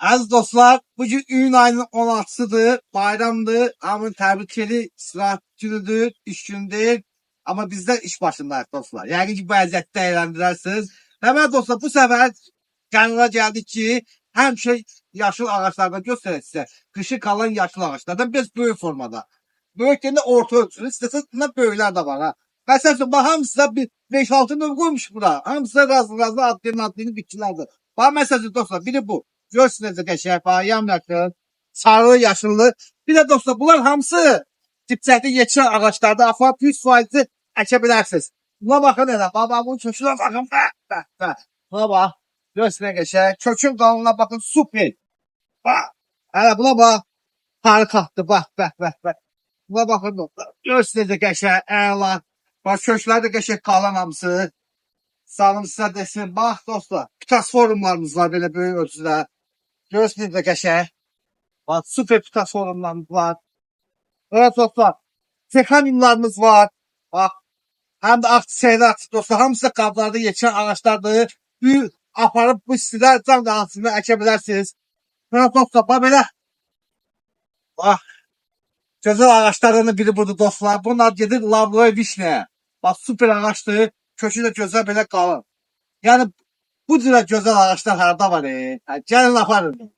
Aziz dostlar, bugün iyun ayının 16'sıdır, bayramdır, hamının təbrikleri, istirahat günüdür, iş günü değil. Ama bizler iş başındayız dostlar. Yani ki bu əziyyəti dəyərləndirərsiniz. Hemen dostlar, bu sefer qərara gəldik ki, həmişə yaşıl ağaçlarda göstərək sizə. Kışı kalan yaşıl ağaçlardan biz böyük formada. Böyüklerinde orta ölçülü, istəsəz bundan böyüklər də var ha. Məsələn, bax hamısı bir 5-6 növ qoymuş bura. Hamısı razı adlı bitkilərdir. Bax məsələn dostlar, biri bu. Görsünüz qəşəng, bax yamyaşıl, sarı, yaşıllı. Bir də dostlar, bunlar hamısı dipçəkdə yetişən ağaclarda afat 100% əkə bilərsiniz. Buna baxın elə, baba bunun kökünə baxın. Buna bax. Görsünüz qəşəng. Kökün qalınlığına baxın, super. Bax. Hələ buna bax. Harikadır, bax. Buna baxın dostlar. Görsünüz qəşəng, əla. Bax kökləri də qəşəng qalan hamısı. Sağım sizə desin. Bax dostlar, pitasforumlarımız var belə böyük ölçüdə. Görürsünüz də qəşəng. Bax super pitasforumlarımız var. Evet dostlar, texaninlarımız var. Bax, həm də akçiyələr dostlar, hamısı qablarda yetişən ağaçlardır. Büyük aparıb bu istidə cam ağacını əkə bilərsiniz. Evet dostlar, bax belə. Bax, gözəl ağaçlarının biri budur dostlar. Bunlar gedir lavroya vişnəyə. Bax, super ağaçdır. Kökü də gözəl belə qalın. Yəni bu cürə gözəl ağaçlar harda var? Gəlin aparın.